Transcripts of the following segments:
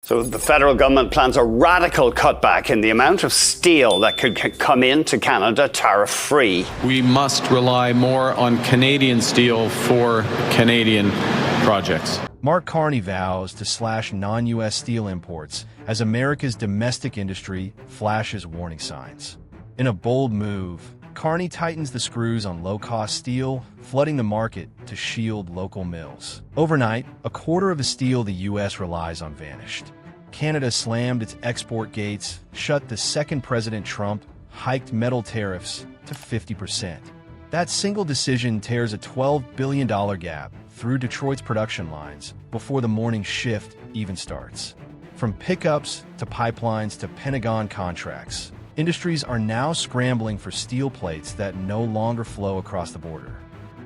So the federal government plans a radical cutback in the amount of steel that could come into Canada tariff-free. We must rely more on Canadian steel for Canadian projects. Mark Carney vows to slash non-U.S. steel imports as America's domestic industry flashes warning signs. In a bold move, Carney tightens the screws on low-cost steel, flooding the market to shield local mills. Overnight, a quarter of the steel the U.S. relies on vanished. Canada slammed its export gates, shut the second President Trump, hiked metal tariffs to 50%. That single decision tears a $12 billion gap through Detroit's production lines before the morning shift even starts. From pickups to pipelines to Pentagon contracts, industries are now scrambling for steel plates that no longer flow across the border.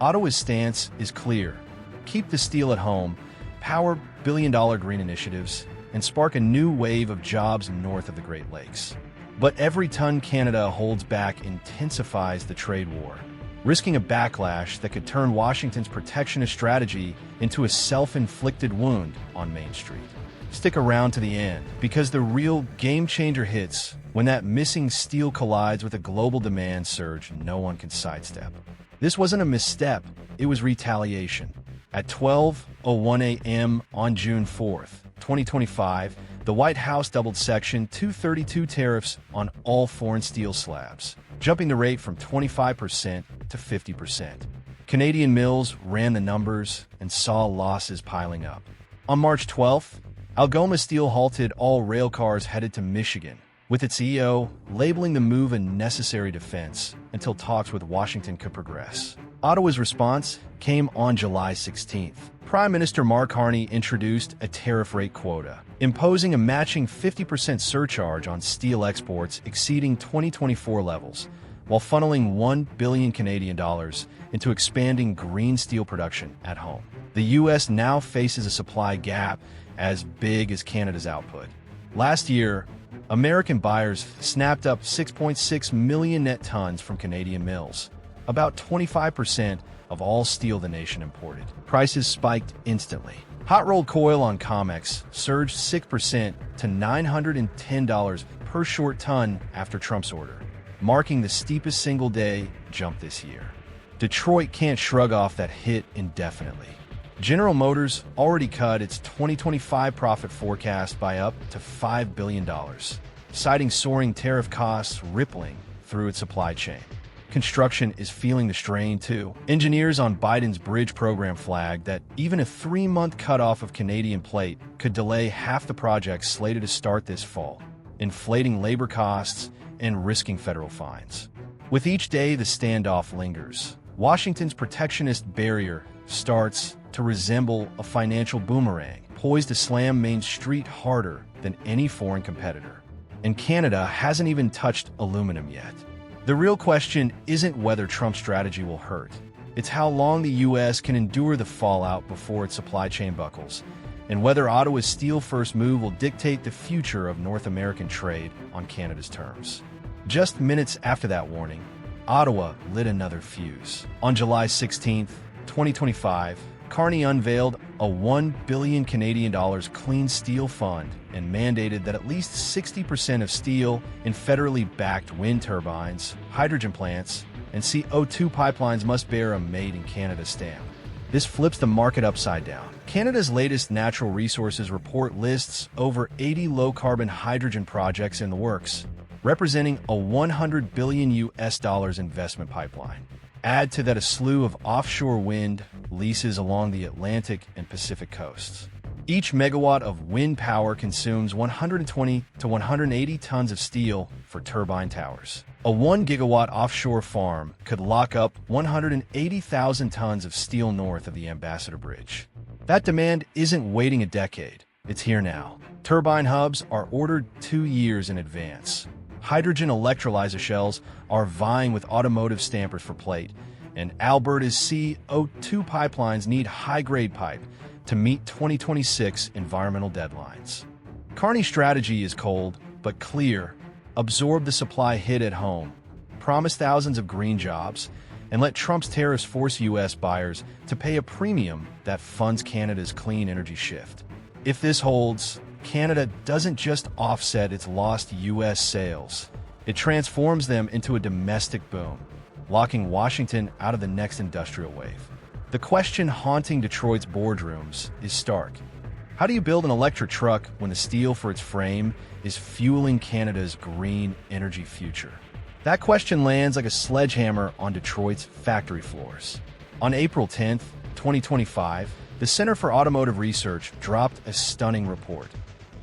Ottawa's stance is clear. Keep the steel at home, power billion-dollar green initiatives, and spark a new wave of jobs north of the Great Lakes. But every ton Canada holds back intensifies the trade war, risking a backlash that could turn Washington's protectionist strategy into a self-inflicted wound on Main Street. Stick around to the end, because the real game-changer hits when that missing steel collides with a global demand surge no one can sidestep. This wasn't a misstep, it was retaliation. At 12:01 a.m. on June 4th, 2025, the White House doubled Section 232 tariffs on all foreign steel slabs, jumping the rate from 25% to 50%. Canadian mills ran the numbers and saw losses piling up. On March 12th, Algoma Steel halted all rail cars headed to Michigan, with its CEO labeling the move a necessary defense until talks with Washington could progress. Ottawa's response came on July 16th. Prime Minister Mark Carney introduced a tariff rate quota, imposing a matching 50% surcharge on steel exports exceeding 2024 levels, while funneling $1 billion Canadian dollars into expanding green steel production at home. The U.S. now faces a supply gap as big as Canada's output. Last year, American buyers snapped up 6.6 million net tons from Canadian mills, about 25% of all steel the nation imported. Prices spiked instantly. Hot-rolled coil on COMEX surged 6% to $910 per short ton after Trump's order, marking the steepest single-day jump this year. Detroit can't shrug off that hit indefinitely. General Motors already cut its 2025 profit forecast by up to $5 billion, citing soaring tariff costs rippling through its supply chain. Construction is feeling the strain, too. Engineers on Biden's bridge program flagged that even a 3-month cutoff of Canadian plate could delay half the projects slated to start this fall, inflating labor costs and risking federal fines. With each day the standoff lingers, Washington's protectionist barrier starts to resemble a financial boomerang, poised to slam Main Street harder than any foreign competitor. And Canada hasn't even touched aluminum yet. The real question isn't whether Trump's strategy will hurt. It's how long the U.S. can endure the fallout before its supply chain buckles, and whether Ottawa's steel-first move will dictate the future of North American trade on Canada's terms. Just minutes after that warning, Ottawa lit another fuse. On July 16, 2025, Carney unveiled a $1 billion Canadian dollars clean steel fund and mandated that at least 60% of steel in federally backed wind turbines, hydrogen plants, and CO2 pipelines must bear a Made in Canada stamp. This flips the market upside down. Canada's latest natural resources report lists over 80 low-carbon hydrogen projects in the works, representing a $100 billion investment pipeline. Add to that a slew of offshore wind leases along the Atlantic and Pacific coasts. Each megawatt of wind power consumes 120 to 180 tons of steel for turbine towers. A 1 gigawatt offshore farm could lock up 180,000 tons of steel north of the Ambassador Bridge. That demand isn't waiting a decade. It's here now. Turbine hubs are ordered 2 years in advance. Hydrogen electrolyzer shells are vying with automotive stampers for plate, and Alberta's CO2 pipelines need high-grade pipe to meet 2026 environmental deadlines. Carney's strategy is cold, but clear. Absorb the supply hit at home, promise thousands of green jobs, and let Trump's tariffs force U.S. buyers to pay a premium that funds Canada's clean energy shift. If this holds, Canada doesn't just offset its lost U.S. sales, it transforms them into a domestic boom, locking Washington out of the next industrial wave. The question haunting Detroit's boardrooms is stark. How do you build an electric truck when the steel for its frame is fueling Canada's green energy future? That question lands like a sledgehammer on Detroit's factory floors. On April 10th, 2025, the Center for Automotive Research dropped a stunning report.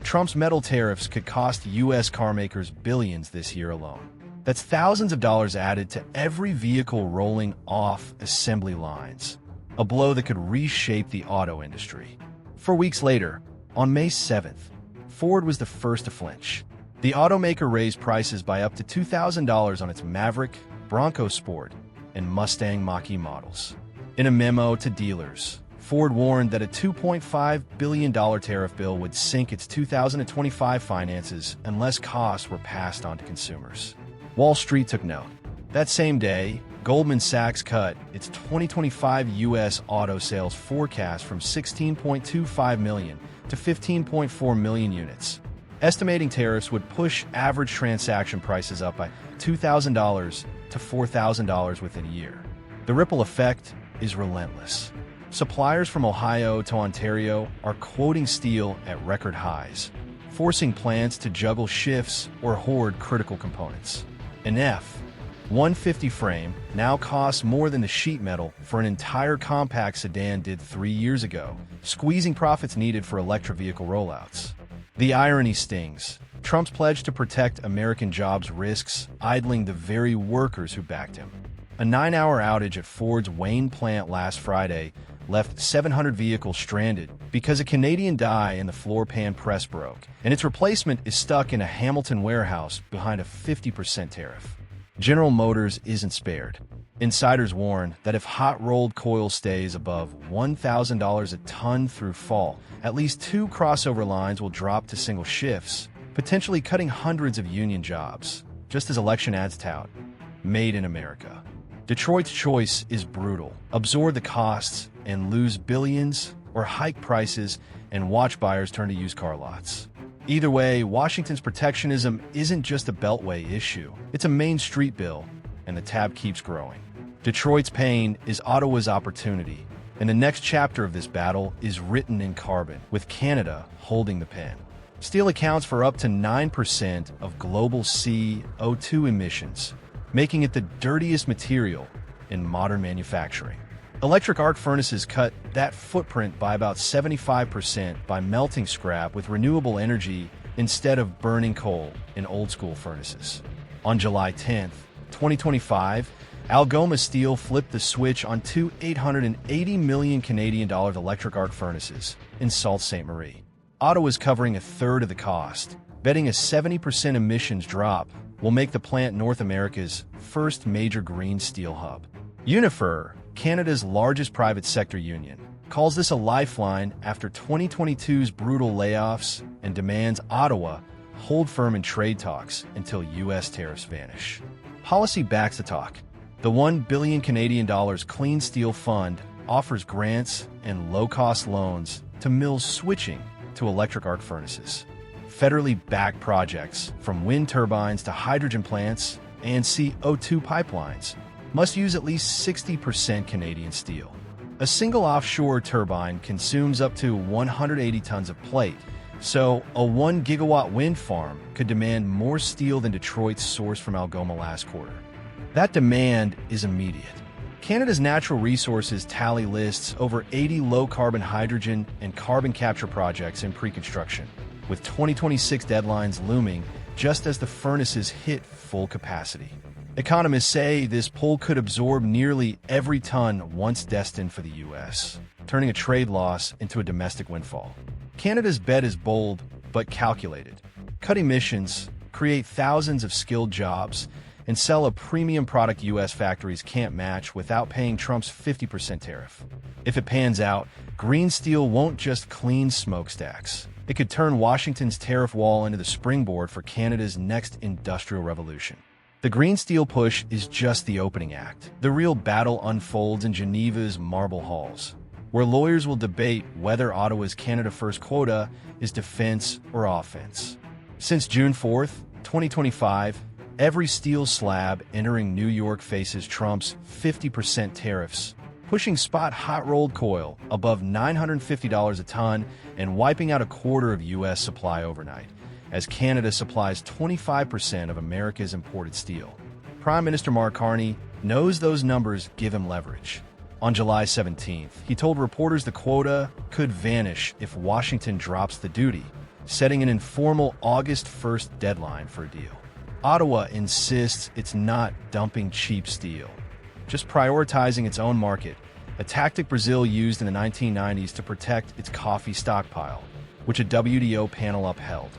Trump's metal tariffs could cost U.S. carmakers billions this year alone. That's thousands of dollars added to every vehicle rolling off assembly lines, a blow that could reshape the auto industry. 4 weeks later, on May 7th, Ford was the first to flinch. The automaker raised prices by up to $2,000 on its Maverick, Bronco Sport, and Mustang Mach-E models. In a memo to dealers, Ford warned that a $2.5 billion tariff bill would sink its 2025 finances unless costs were passed on to consumers. Wall Street took note. That same day, Goldman Sachs cut its 2025 U.S. auto sales forecast from 16.25 million to 15.4 million units. Estimating tariffs would push average transaction prices up by $2,000 to $4,000 within a year. The ripple effect is relentless. Suppliers from Ohio to Ontario are quoting steel at record highs, forcing plants to juggle shifts or hoard critical components. An F-150 frame now costs more than the sheet metal for an entire compact sedan did 3 years ago, squeezing profits needed for electric vehicle rollouts. The irony stings. Trump's pledge to protect American jobs risks idling the very workers who backed him. A 9-hour outage at Ford's Wayne plant last Friday left 700 vehicles stranded because a Canadian die in the floor pan press broke, and its replacement is stuck in a Hamilton warehouse behind a 50% tariff. General Motors isn't spared. Insiders warn that if hot-rolled coil stays above $1,000 a ton through fall, at least 2 crossover lines will drop to single shifts, potentially cutting hundreds of union jobs, just as election ads tout. Made in America. Detroit's choice is brutal. Absorb the costs and lose billions, or hike prices and watch buyers turn to used car lots. Either way, Washington's protectionism isn't just a beltway issue. It's a Main Street bill, and the tab keeps growing. Detroit's pain is Ottawa's opportunity, and the next chapter of this battle is written in carbon, with Canada holding the pen. Steel accounts for up to 9% of global CO2 emissions, making it the dirtiest material in modern manufacturing. Electric arc furnaces cut that footprint by about 75% by melting scrap with renewable energy instead of burning coal in old-school furnaces. On July 10th, 2025, Algoma Steel flipped the switch on 2 $880 million Canadian dollars electric arc furnaces in Sault Ste. Marie. Ottawa is covering a third of the cost, betting a 70% emissions drop will make the plant North America's first major green steel hub. Unifor, Canada's largest private sector union, calls this a lifeline after 2022's brutal layoffs and demands Ottawa hold firm in trade talks until U.S. tariffs vanish. Policy backs the talk. The $1 billion Canadian dollars Clean Steel Fund offers grants and low-cost loans to mills switching to electric arc furnaces. Federally backed projects, from wind turbines to hydrogen plants and CO2 pipelines, must use at least 60% Canadian steel. A single offshore turbine consumes up to 180 tons of plate, so a 1 gigawatt wind farm could demand more steel than Detroit's sourced from Algoma last quarter. That demand is immediate. Canada's natural resources tally lists over 80 low-carbon hydrogen and carbon capture projects in pre-construction, with 2026 deadlines looming just as the furnaces hit full capacity. Economists say this pull could absorb nearly every ton once destined for the U.S., turning a trade loss into a domestic windfall. Canada's bet is bold but calculated. Cut emissions, create thousands of skilled jobs, and sell a premium product U.S. factories can't match without paying Trump's 50% tariff. If it pans out, green steel won't just clean smokestacks. It could turn Washington's tariff wall into the springboard for Canada's next industrial revolution. The green steel push is just the opening act. The real battle unfolds in Geneva's marble halls. where lawyers will debate whether Ottawa's Canada First quota is defense or offense. Since June 4th, 2025, every steel slab entering New York faces Trump's 50% tariffs, pushing spot hot-rolled coil above $950 a ton and wiping out a quarter of U.S. supply overnight, as Canada supplies 25% of America's imported steel. Prime Minister Mark Carney knows those numbers give him leverage. On July 17th, he told reporters the quota could vanish if Washington drops the duty, setting an informal August 1st deadline for a deal. Ottawa insists it's not dumping cheap steel, just prioritizing its own market, a tactic Brazil used in the 1990s to protect its coffee stockpile, which a WTO panel upheld.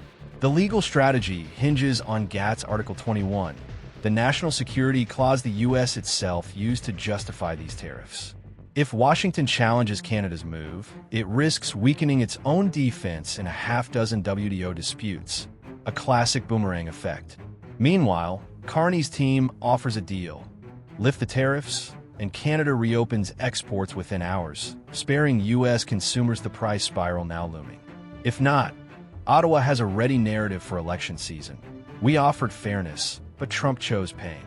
The legal strategy hinges on GATT's Article 21, the national security clause the U.S. itself used to justify these tariffs. If Washington challenges Canada's move, it risks weakening its own defense in a half-dozen WTO disputes, a classic boomerang effect. Meanwhile, Carney's team offers a deal. Lift the tariffs, and Canada reopens exports within hours, sparing U.S. consumers the price spiral now looming. If not, Ottawa has a ready narrative for election season. We offered fairness, but Trump chose pain.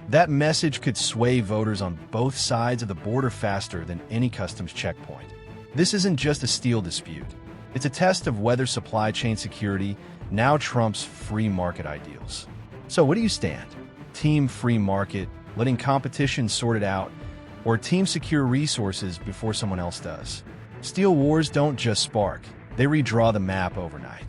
That message could sway voters on both sides of the border faster than any customs checkpoint. This isn't just a steel dispute. It's a test of whether supply chain security now trumps free market ideals. So where do you stand? Team free market, letting competition sort it out, or team secure resources before someone else does? Steel wars don't just spark, they redraw the map overnight.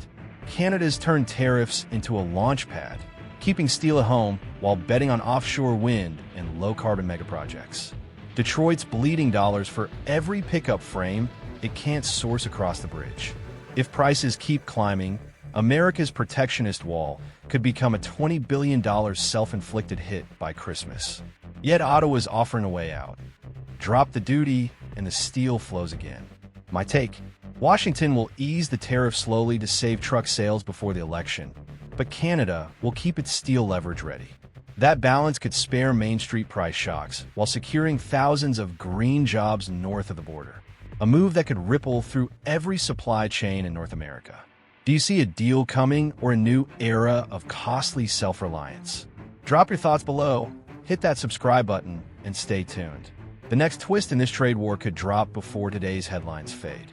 Canada's turned tariffs into a launch pad, keeping steel at home while betting on offshore wind and low-carbon megaprojects. Detroit's bleeding dollars for every pickup frame it can't source across the bridge. If prices keep climbing, America's protectionist wall could become a $20 billion self-inflicted hit by Christmas. Yet Ottawa's offering a way out. Drop the duty, and the steel flows again. My take: Washington will ease the tariff slowly to save truck sales before the election, but Canada will keep its steel leverage ready. That balance could spare Main Street price shocks while securing thousands of green jobs north of the border, a move that could ripple through every supply chain in North America. Do you see a deal coming or a new era of costly self-reliance? Drop your thoughts below, hit that subscribe button, and stay tuned. The next twist in this trade war could drop before today's headlines fade.